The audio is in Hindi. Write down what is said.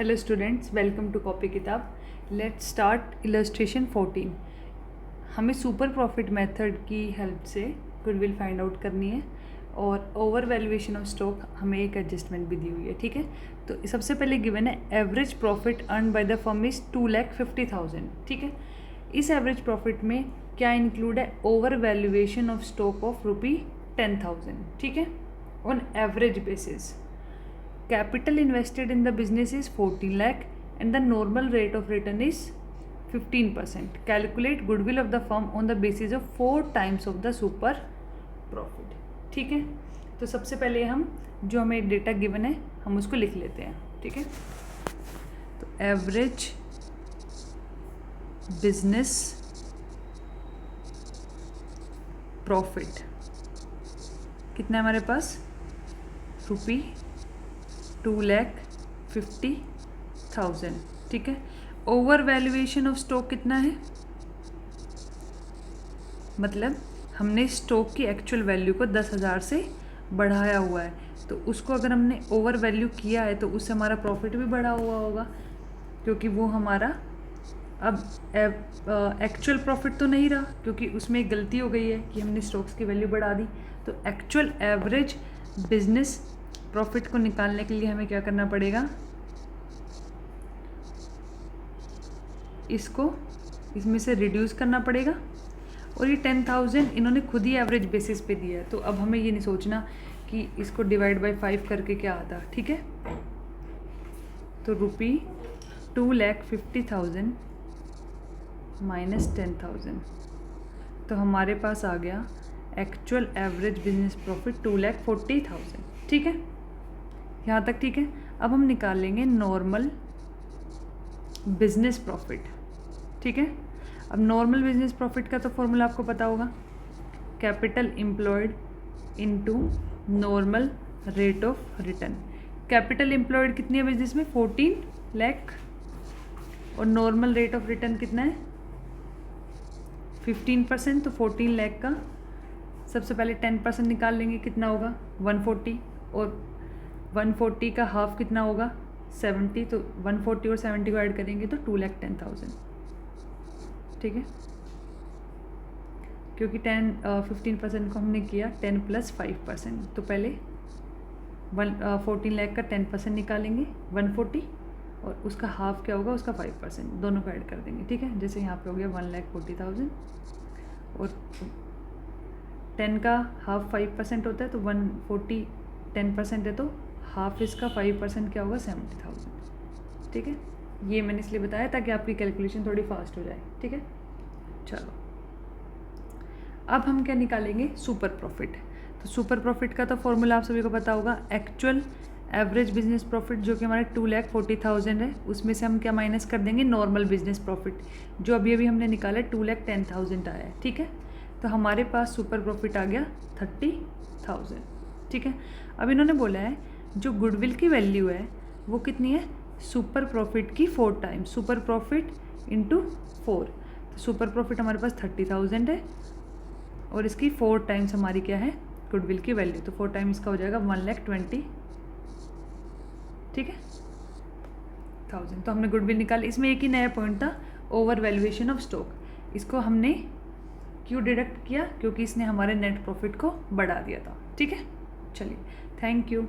Hello students, welcome to copy किताब। Let's start illustration 14। हमें सुपर प्रॉफिट मेथड की हेल्प से गुडविल फाइंड आउट करनी है और ओवर वैल्यूएशन ऑफ स्टॉक हमें एक एडजस्टमेंट भी दी हुई है। ठीक है, तो सबसे पहले गिवन है average profit earn by the firm is 2,50,000। ठीक है, इस एवरेज प्रॉफिट में क्या इंक्लूड है? Over valuation of stock of ₹10,000। ठीक है, on average basis capital invested in the business is 14 lakh and the normal rate of return is 15%. Calculate goodwill of the firm on the basis of 4 times of the super profit. ठीक है, तो सबसे पहले हम जो हमें डेटा गिवन है हम उसको लिख लेते हैं। ठीक है, तो एवरेज बिजनेस प्रॉफिट कितना है हमारे पास? ₹2,50,000। ठीक है, ओवर वैल्यूएशन ऑफ स्टॉक कितना है? मतलब हमने स्टॉक की एक्चुअल वैल्यू को 10,000 से बढ़ाया हुआ है, तो उसको अगर हमने ओवर वैल्यू किया है तो उससे हमारा प्रॉफिट भी बढ़ा हुआ होगा, क्योंकि वो हमारा अब एक्चुअल प्रॉफिट तो नहीं रहा, क्योंकि उसमें एक गलती हो गई है कि हमने स्टॉक्स की वैल्यू बढ़ा दी। तो एक्चुअल एवरेज बिजनेस प्रॉफिट को निकालने के लिए हमें क्या करना पड़ेगा? इसको इसमें से रिड्यूस करना पड़ेगा। और ये 10,000 इन्होंने खुद ही एवरेज बेसिस पे दिया है, तो अब हमें ये नहीं सोचना कि इसको डिवाइड बाय 5 करके क्या आता। ठीक है, तो ₹2,50,000 माइनस 10,000, तो हमारे पास आ गया एक्चुअल एवरेज बिजनेस प्रॉफिट 2,40,000। ठीक है, यहाँ तक ठीक है। अब हम निकाल लेंगे नॉर्मल बिजनेस प्रॉफिट। ठीक है, अब नॉर्मल बिजनेस प्रॉफिट का तो फॉर्मूला आपको पता होगा, capital employed into normal rate of return. Capital employed कितनी है बिजनेस में? 14 लाख, और नॉर्मल रेट ऑफ रिटर्न कितना है? 15%। तो 14 लाख का सबसे पहले 10% निकाल लेंगे, कितना होगा? 140, और 140 का हाफ कितना होगा? 70, तो 140 और 70 को ऐड करेंगे तो 2,10,000। ठीक है, क्योंकि 15% को हमने किया 10 + 5%, तो पहले 14 लाख का 10% निकालेंगे 140, और उसका हाफ क्या होगा? उसका 5%, दोनों को ऐड कर देंगे। ठीक है, जैसे यहाँ पे हो गया 1,40,000, और 10 का हाफ 5% होता है, तो 140 10% है, तो हाफ इसका 5% क्या होगा? 70,000। ठीक है, ये मैंने इसलिए बताया ताकि आपकी कैलकुलेशन थोड़ी फास्ट हो जाए। ठीक है, चलो अब हम क्या निकालेंगे? Super profit. तो सुपर प्रॉफिट का तो फॉर्मूला आप सभी को पता होगा, एक्चुअल एवरेज बिजनेस प्रॉफिट जो कि हमारे 2,40,000 है, उसमें से हम क्या माइनस कर देंगे? नॉर्मल बिजनेस प्रॉफिट, जो अभी अभी हमने निकाला 2,10,000 आया है। ठीक है, तो हमारे पास सुपर प्रॉफिट आ गया 30,000। ठीक है, अब इन्होंने बोला है जो गुडविल की वैल्यू है वो कितनी है? सुपर प्रॉफिट की 4 टाइम्स, सुपर प्रॉफिट इंटू 4। तो सुपर प्रॉफिट हमारे पास 30,000 है, और इसकी 4 टाइम्स हमारी क्या है? गुडविल की वैल्यू, तो 4 टाइम्स इसका हो जाएगा 1,20,000। ठीक है, 1000। तो हमने गुडविल निकाली। इसमें एक ही नया पॉइंट था, ओवर वैल्यूएशन ऑफ स्टॉक। इसको हमने क्यों डिडक्ट किया? क्योंकि इसने हमारे नेट प्रॉफिट को बढ़ा दिया था। ठीक है, चलिए, थैंक यू।